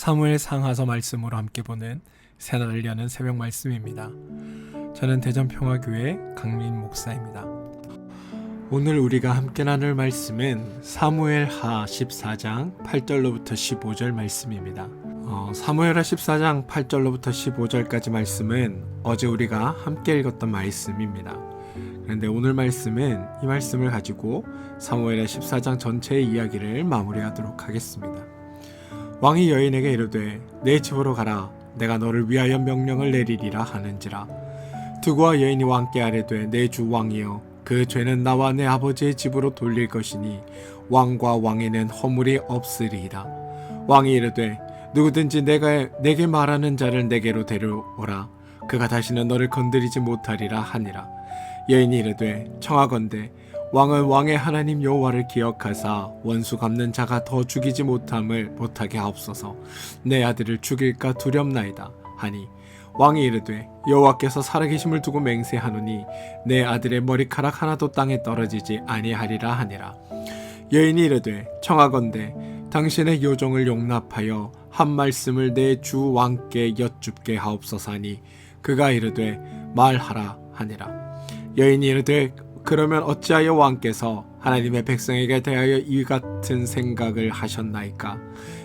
사무엘 상하서 말씀으로 함께 보는 새날을 여는 새벽 말씀입니다. 저는 대전평화교회 강민 목사입니다. 오늘 우리가 함께 나눌 말씀은 사무엘하 14장 8절로부터 15절 말씀입니다. 사무엘하 14장 8절로부터 15절까지 말씀은 어제 우리가 함께 읽었던 말씀입니다. 그런데 오늘 말씀은 이 말씀을 가지고 사무엘하 14장 전체의 이야기를 마무리하도록 하겠습니다. 왕이 여인에게 이르되 내 집으로 가라. 내가 너를 위하여 명령을 내리리라 하는지라. 두고와 여인이 왕께 아뢰되 내 주 왕이여 그 죄는 나와 내 아버지의 집으로 돌릴 것이니 왕과 왕에는 허물이 없으리이다. 왕이 이르되 누구든지 내게 말하는 자를 내게로 데려오라. 그가 다시는 너를 건드리지 못하리라 하니라. 여인이 이르되 청하건대 왕은 왕의 하나님 여호와를 기억하사 원수 갚는 자가 더 죽이지 못하게 하옵소서. 내 아들을 죽일까 두렵나이다 하니 왕이 이르되 여호와께서 살아계심을 두고 맹세하노니 내 아들의 머리카락 하나도 땅에 떨어지지 아니하리라 하니라. 여인이 이르되 청하건대 당신의 요정을 용납하여 한 말씀을 내 주 왕께 여쭙게 하옵소서 하니 그가 이르되 말하라 하니라. 여인이 이르되 그러면 어찌하여 왕께서 하나님의 백성에게 대하여 이 같은 생각을 하셨나이까?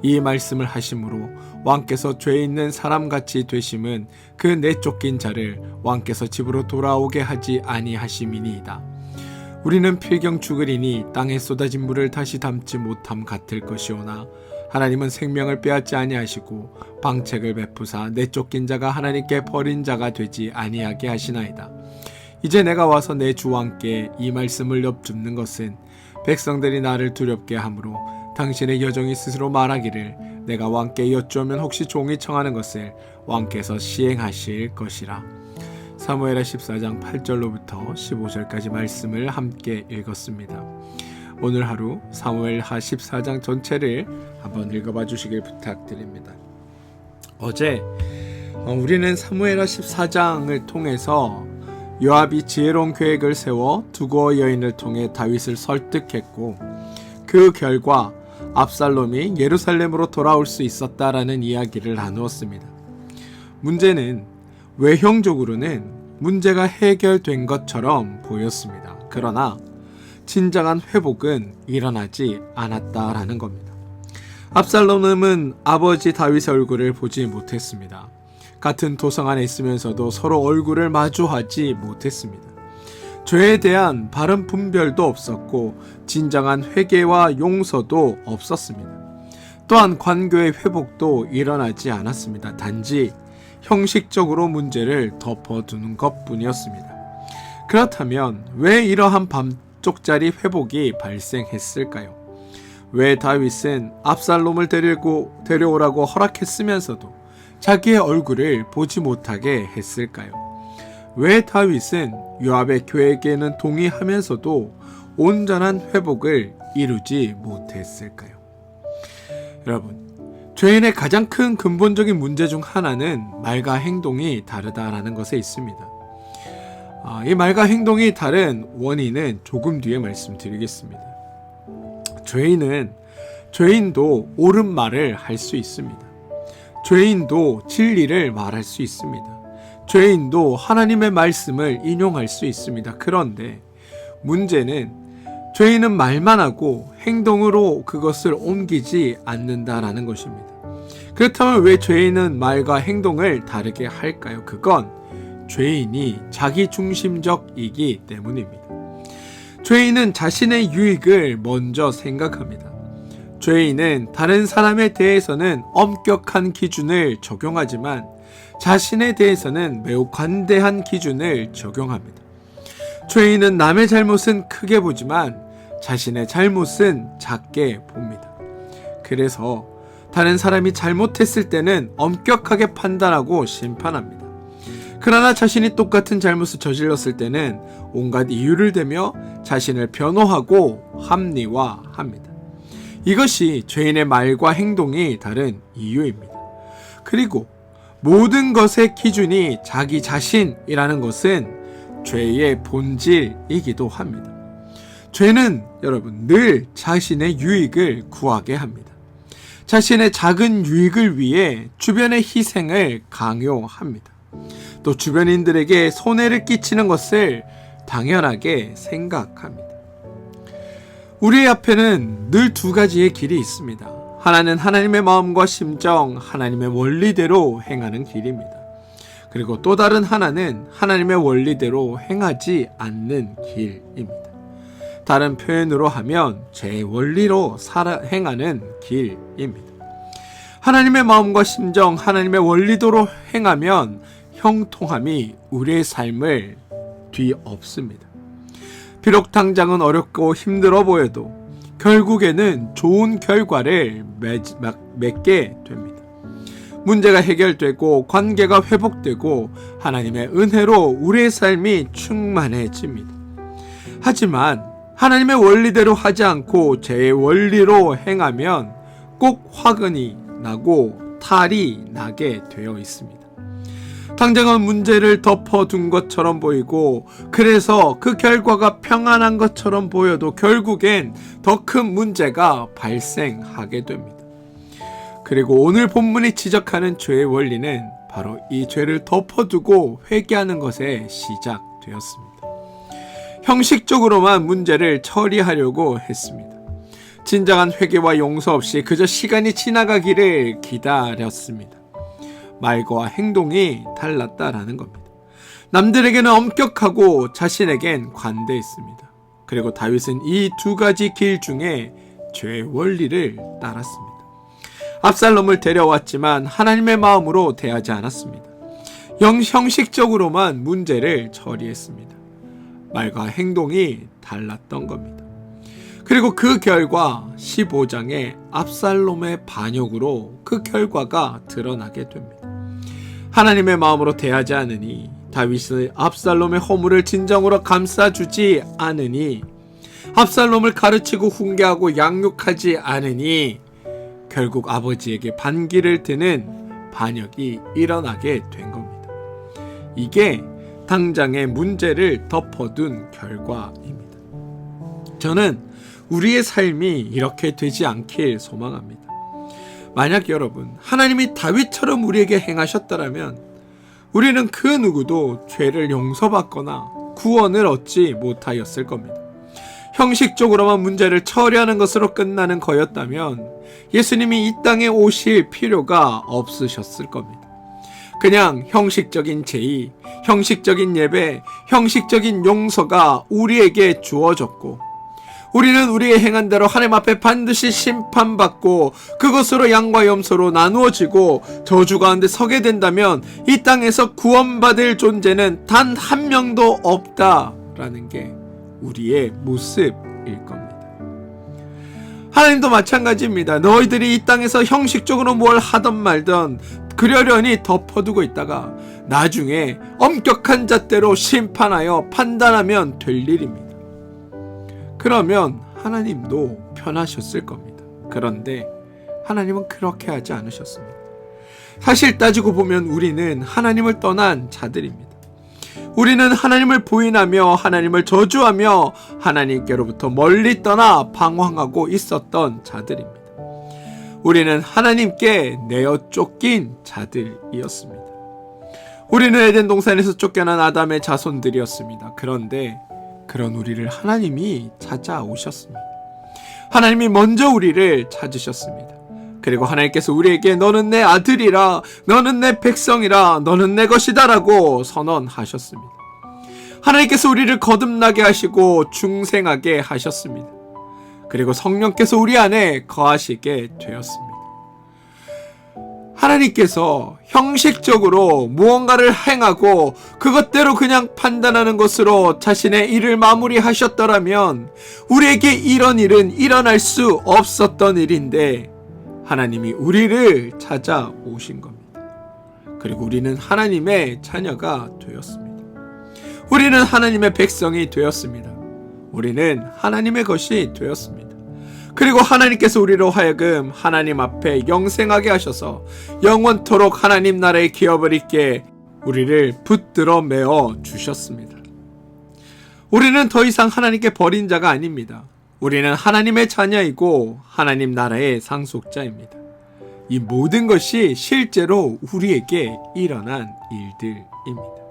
이 말씀을 하심으로 왕께서 죄 있는 사람같이 되심은 그 내쫓긴 자를 왕께서 집으로 돌아오게 하지 아니하심이니이다. 우리는 필경 죽으리니 땅에 쏟아진 물을 다시 담지 못함 같을 것이오나 하나님은 생명을 빼앗지 아니하시고 방책을 베푸사 내쫓긴 자가 하나님께 버린 자가 되지 아니하게 하시나이다. 이제 내가 와서 내 주 왕께 이 말씀을 여쭙는 것은 백성들이 나를 두렵게 하므로 당신의 여정이 스스로 말하기를 내가 왕께 여쭈면 혹시 종이 청하는 것을 왕께서 시행하실 것이라. 사무엘하 14장 8절로부터 15절까지 말씀을 함께 읽었습니다. 오늘 하루 사무엘하 14장 전체를 한번 읽어봐 주시길 부탁드립니다. 어제 우리는 사무엘하 14장을 통해서 요압이 지혜로운 계획을 세워 두고 여인을 통해 다윗을 설득했고 그 결과 압살롬이 예루살렘으로 돌아올 수 있었다라는 이야기를 나누었습니다. 문제는 외형적으로는 문제가 해결된 것처럼 보였습니다. 그러나 진정한 회복은 일어나지 않았다라는 겁니다. 압살롬은 아버지 다윗의 얼굴을 보지 못했습니다. 같은 도성 안에 있으면서도 서로 얼굴을 마주하지 못했습니다. 죄에 대한 바른 분별도 없었고 진정한 회개와 용서도 없었습니다. 또한 관계의 회복도 일어나지 않았습니다. 단지 형식적으로 문제를 덮어두는 것뿐이었습니다. 그렇다면 왜 이러한 반쪽짜리 회복이 발생했을까요? 왜 다윗은 압살롬을 데려오라고 허락했으면서도 자기의 얼굴을 보지 못하게 했을까요? 왜 다윗은 요압의 계획에는 동의하면서도 온전한 회복을 이루지 못했을까요? 여러분, 죄인의 가장 큰 근본적인 문제 중 하나는 말과 행동이 다르다라는 것에 있습니다. 이 말과 행동이 다른 원인은 조금 뒤에 말씀드리겠습니다. 죄인도 옳은 말을 할 수 있습니다. 죄인도 진리를 말할 수 있습니다. 죄인도 하나님의 말씀을 인용할 수 있습니다. 그런데 문제는 죄인은 말만 하고 행동으로 그것을 옮기지 않는다라는 것입니다. 그렇다면 왜 죄인은 말과 행동을 다르게 할까요? 그건 죄인이 자기중심적이기 때문입니다. 죄인은 자신의 유익을 먼저 생각합니다. 죄인은 다른 사람에 대해서는 엄격한 기준을 적용하지만 자신에 대해서는 매우 관대한 기준을 적용합니다. 죄인은 남의 잘못은 크게 보지만 자신의 잘못은 작게 봅니다. 그래서 다른 사람이 잘못했을 때는 엄격하게 판단하고 심판합니다. 그러나 자신이 똑같은 잘못을 저질렀을 때는 온갖 이유를 대며 자신을 변호하고 합리화합니다. 이것이 죄인의 말과 행동이 다른 이유입니다. 그리고 모든 것의 기준이 자기 자신이라는 것은 죄의 본질이기도 합니다. 죄는 여러분 늘 자신의 유익을 구하게 합니다. 자신의 작은 유익을 위해 주변의 희생을 강요합니다. 또 주변인들에게 손해를 끼치는 것을 당연하게 생각합니다. 우리 앞에는 늘 두 가지의 길이 있습니다. 하나는 하나님의 마음과 심정, 하나님의 원리대로 행하는 길입니다. 그리고 또 다른 하나는 하나님의 원리대로 행하지 않는 길입니다. 다른 표현으로 하면 제 원리로 행하는 길입니다. 하나님의 마음과 심정, 하나님의 원리대로 행하면 형통함이 우리의 삶을 뒤엎습니다. 비록 당장은 어렵고 힘들어 보여도 결국에는 좋은 결과를 맺게 됩니다. 문제가 해결되고 관계가 회복되고 하나님의 은혜로 우리의 삶이 충만해집니다. 하지만 하나님의 원리대로 하지 않고 제 원리로 행하면 꼭 화근이 나고 탈이 나게 되어 있습니다. 당장은 문제를 덮어둔 것처럼 보이고 그래서 그 결과가 평안한 것처럼 보여도 결국엔 더 큰 문제가 발생하게 됩니다. 그리고 오늘 본문이 지적하는 죄의 원리는 바로 이 죄를 덮어두고 회개하는 것에 시작되었습니다. 형식적으로만 문제를 처리하려고 했습니다. 진정한 회개와 용서 없이 그저 시간이 지나가기를 기다렸습니다. 말과 행동이 달랐다라는 겁니다. 남들에게는 엄격하고 자신에겐 관대했습니다. 그리고 다윗은 이 두 가지 길 중에 죄의 원리를 따랐습니다. 압살롬을 데려왔지만 하나님의 마음으로 대하지 않았습니다. 형식적으로만 문제를 처리했습니다. 말과 행동이 달랐던 겁니다. 그리고 그 결과 15장의 압살롬의 반역으로 그 결과가 드러나게 됩니다. 하나님의 마음으로 대하지 않으니 다윗의 압살롬의 허물을 진정으로 감싸주지 않으니 압살롬을 가르치고 훈계하고 양육하지 않으니 결국 아버지에게 반기를 드는 반역이 일어나게 된 겁니다. 이게 당장의 문제를 덮어둔 결과입니다. 저는 우리의 삶이 이렇게 되지 않길 소망합니다. 만약 여러분, 하나님이 다윗처럼 우리에게 행하셨더라면 우리는 그 누구도 죄를 용서받거나 구원을 얻지 못하였을 겁니다. 형식적으로만 문제를 처리하는 것으로 끝나는 거였다면 예수님이 이 땅에 오실 필요가 없으셨을 겁니다. 그냥 형식적인 제의, 형식적인 예배, 형식적인 용서가 우리에게 주어졌고 우리는 우리의 행한 대로 하나님 앞에 반드시 심판받고 그것으로 양과 염소로 나누어지고 저주 가운데 서게 된다면 이 땅에서 구원받을 존재는 단 한 명도 없다라는 게 우리의 모습일 겁니다. 하나님도 마찬가지입니다. 너희들이 이 땅에서 형식적으로 뭘 하던 말던 그러려니 덮어두고 있다가 나중에 엄격한 잣대로 심판하여 판단하면 될 일입니다. 그러면 하나님도 편하셨을 겁니다. 그런데 하나님은 그렇게 하지 않으셨습니다. 사실 따지고 보면 우리는 하나님을 떠난 자들입니다. 우리는 하나님을 부인하며 하나님을 저주하며 하나님께로부터 멀리 떠나 방황하고 있었던 자들입니다. 우리는 하나님께 내어 쫓긴 자들이었습니다. 우리는 에덴 동산에서 쫓겨난 아담의 자손들이었습니다. 그런데 그런 우리를 하나님이 찾아오셨습니다. 하나님이 먼저 우리를 찾으셨습니다. 그리고 하나님께서 우리에게 너는 내 아들이라, 너는 내 백성이라, 너는 내 것이다 라고 선언하셨습니다. 하나님께서 우리를 거듭나게 하시고 중생하게 하셨습니다. 그리고 성령께서 우리 안에 거하시게 되었습니다. 하나님께서 형식적으로 무언가를 행하고 그것대로 그냥 판단하는 것으로 자신의 일을 마무리하셨더라면 우리에게 이런 일은 일어날 수 없었던 일인데 하나님이 우리를 찾아오신 겁니다. 그리고 우리는 하나님의 자녀가 되었습니다. 우리는 하나님의 백성이 되었습니다. 우리는 하나님의 것이 되었습니다. 그리고 하나님께서 우리로 하여금 하나님 앞에 영생하게 하셔서 영원토록 하나님 나라의 기업을 잇게 우리를 붙들어 메어 주셨습니다. 우리는 더 이상 하나님께 버린 자가 아닙니다. 우리는 하나님의 자녀이고 하나님 나라의 상속자입니다. 이 모든 것이 실제로 우리에게 일어난 일들입니다.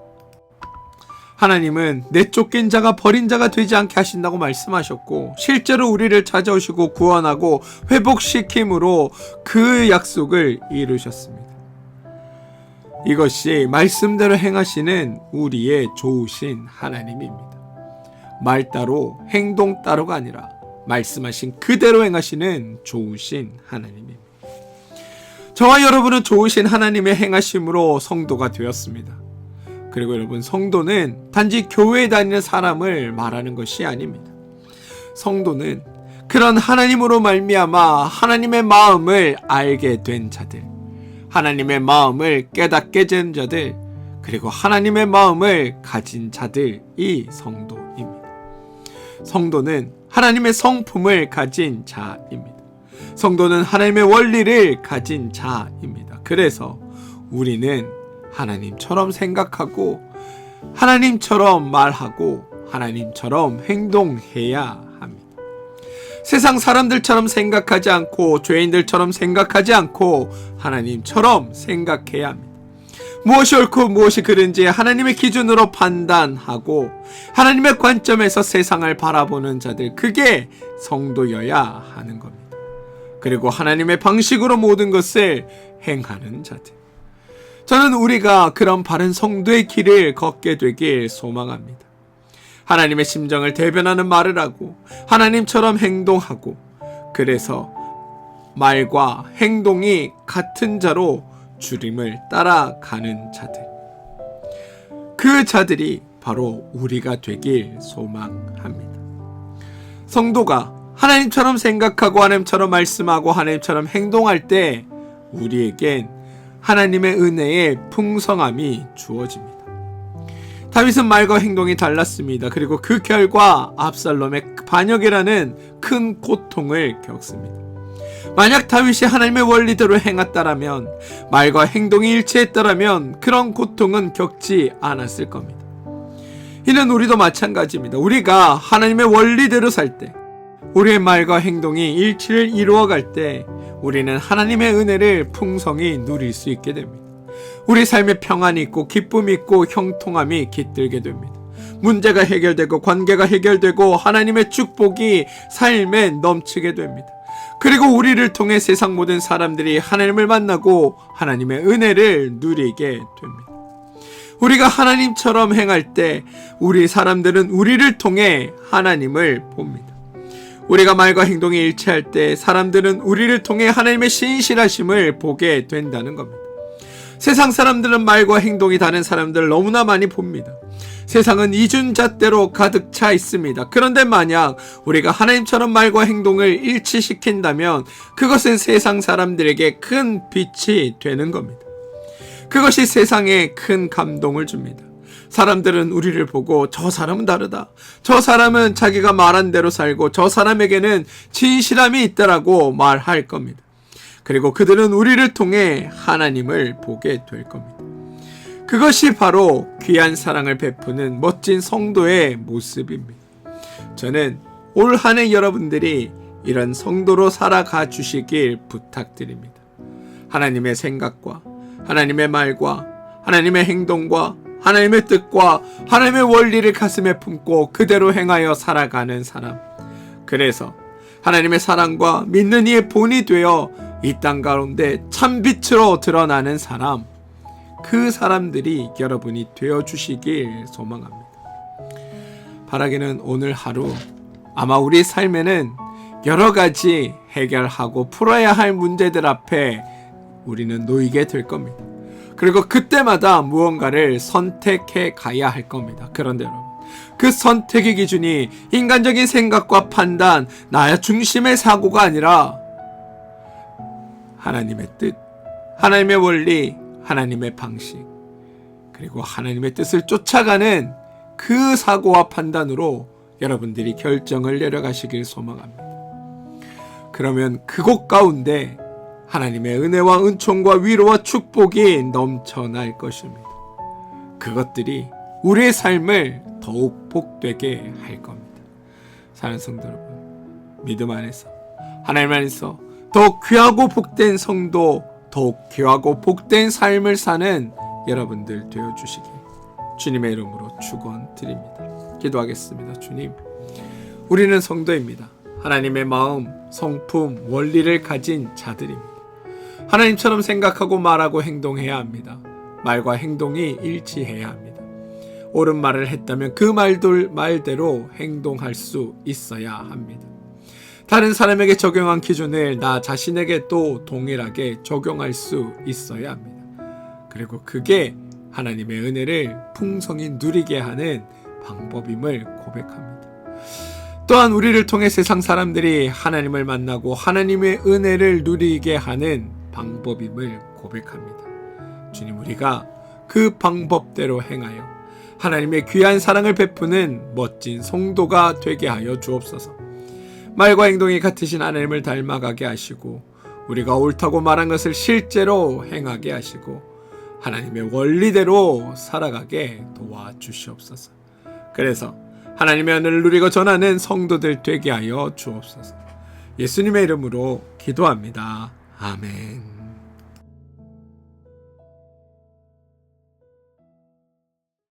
하나님은 내쫓긴 자가 버린 자가 되지 않게 하신다고 말씀하셨고, 실제로 우리를 찾아오시고 구원하고 회복시킴으로 그 약속을 이루셨습니다. 이것이 말씀대로 행하시는 우리의 좋으신 하나님입니다. 말 따로 행동 따로가 아니라 말씀하신 그대로 행하시는 좋으신 하나님입니다. 저와 여러분은 좋으신 하나님의 행하심으로 성도가 되었습니다. 그리고 여러분, 성도는 단지 교회에 다니는 사람을 말하는 것이 아닙니다. 성도는 그런 하나님으로 말미암아 하나님의 마음을 알게 된 자들, 하나님의 마음을 깨닫게 된 자들, 그리고 하나님의 마음을 가진 자들이 성도입니다. 성도는 하나님의 성품을 가진 자입니다. 성도는 하나님의 원리를 가진 자입니다. 그래서 우리는 하나님처럼 생각하고 하나님처럼 말하고 하나님처럼 행동해야 합니다. 세상 사람들처럼 생각하지 않고 죄인들처럼 생각하지 않고 하나님처럼 생각해야 합니다. 무엇이 옳고 무엇이 그른지 하나님의 기준으로 판단하고 하나님의 관점에서 세상을 바라보는 자들, 그게 성도여야 하는 겁니다. 그리고 하나님의 방식으로 모든 것을 행하는 자들. 저는 우리가 그런 바른 성도의 길을 걷게 되길 소망합니다. 하나님의 심정을 대변하는 말을 하고 하나님처럼 행동하고, 그래서 말과 행동이 같은 자로 주님을 따라가는 자들, 그 자들이 바로 우리가 되길 소망합니다. 성도가 하나님처럼 생각하고 하나님처럼 말씀하고 하나님처럼 행동할 때 우리에겐 하나님의 은혜의 풍성함이 주어집니다. 다윗은 말과 행동이 달랐습니다. 그리고 그 결과 압살롬의 반역이라는 큰 고통을 겪습니다. 만약 다윗이 하나님의 원리대로 행했다라면, 말과 행동이 일치했다라면 그런 고통은 겪지 않았을 겁니다. 이는 우리도 마찬가지입니다. 우리가 하나님의 원리대로 살 때, 우리의 말과 행동이 일치를 이루어갈 때 우리는 하나님의 은혜를 풍성히 누릴 수 있게 됩니다. 우리 삶에 평안이 있고 기쁨이 있고 형통함이 깃들게 됩니다. 문제가 해결되고 관계가 해결되고 하나님의 축복이 삶에 넘치게 됩니다. 그리고 우리를 통해 세상 모든 사람들이 하나님을 만나고 하나님의 은혜를 누리게 됩니다. 우리가 하나님처럼 행할 때 우리 사람들은 우리를 통해 하나님을 봅니다. 우리가 말과 행동이 일치할 때 사람들은 우리를 통해 하나님의 신실하심을 보게 된다는 겁니다. 세상 사람들은 말과 행동이 다른 사람들을 너무나 많이 봅니다. 세상은 이준잣대로 가득 차 있습니다. 그런데 만약 우리가 하나님처럼 말과 행동을 일치시킨다면 그것은 세상 사람들에게 큰 빛이 되는 겁니다. 그것이 세상에 큰 감동을 줍니다. 사람들은 우리를 보고 저 사람은 다르다, 저 사람은 자기가 말한 대로 살고 저 사람에게는 진실함이 있다라고 말할 겁니다. 그리고 그들은 우리를 통해 하나님을 보게 될 겁니다. 그것이 바로 귀한 사랑을 베푸는 멋진 성도의 모습입니다. 저는 올 한 해 여러분들이 이런 성도로 살아가 주시길 부탁드립니다. 하나님의 생각과 하나님의 말과 하나님의 행동과 하나님의 뜻과 하나님의 원리를 가슴에 품고 그대로 행하여 살아가는 사람, 그래서 하나님의 사랑과 믿는 이의 본이 되어 이 땅 가운데 참빛으로 드러나는 사람, 그 사람들이 여러분이 되어주시길 소망합니다. 바라기는 오늘 하루 아마 우리 삶에는 여러 가지 해결하고 풀어야 할 문제들 앞에 우리는 놓이게 될 겁니다. 그리고 그때마다 무언가를 선택해 가야 할 겁니다. 그런데 여러분, 그 선택의 기준이 인간적인 생각과 판단, 나 중심의 사고가 아니라 하나님의 뜻, 하나님의 원리, 하나님의 방식, 그리고 하나님의 뜻을 쫓아가는 그 사고와 판단으로 여러분들이 결정을 내려가시길 소망합니다. 그러면 그곳 가운데 하나님의 은혜와 은총과 위로와 축복이 넘쳐날 것입니다. 그것들이 우리의 삶을 더욱 복되게 할 겁니다. 사랑하는 성도 여러분, 믿음 안에서, 하나님 안에서 더욱 귀하고 복된 성도, 더욱 귀하고 복된 삶을 사는 여러분들 되어주시길 주님의 이름으로 축원드립니다. 기도하겠습니다. 주님, 우리는 성도입니다. 하나님의 마음, 성품, 원리를 가진 자들입니다. 하나님처럼 생각하고 말하고 행동해야 합니다. 말과 행동이 일치해야 합니다. 옳은 말을 했다면 그 말대로 행동할 수 있어야 합니다. 다른 사람에게 적용한 기준을 나 자신에게 또 동일하게 적용할 수 있어야 합니다. 그리고 그게 하나님의 은혜를 풍성히 누리게 하는 방법임을 고백합니다. 또한 우리를 통해 세상 사람들이 하나님을 만나고 하나님의 은혜를 누리게 하는 방법임을 고백합니다. 주님, 우리가 그 방법대로 행하여 하나님의 귀한 사랑을 베푸는 멋진 성도가 되게 하여 주옵소서. 말과 행동이 같으신 하나님을 닮아가게 하시고 우리가 옳다고 말한 것을 실제로 행하게 하시고 하나님의 원리대로 살아가게 도와주시옵소서. 그래서 하나님의 은혜를 누리고 전하는 성도들 되게 하여 주옵소서. 예수님의 이름으로 기도합니다. 아멘.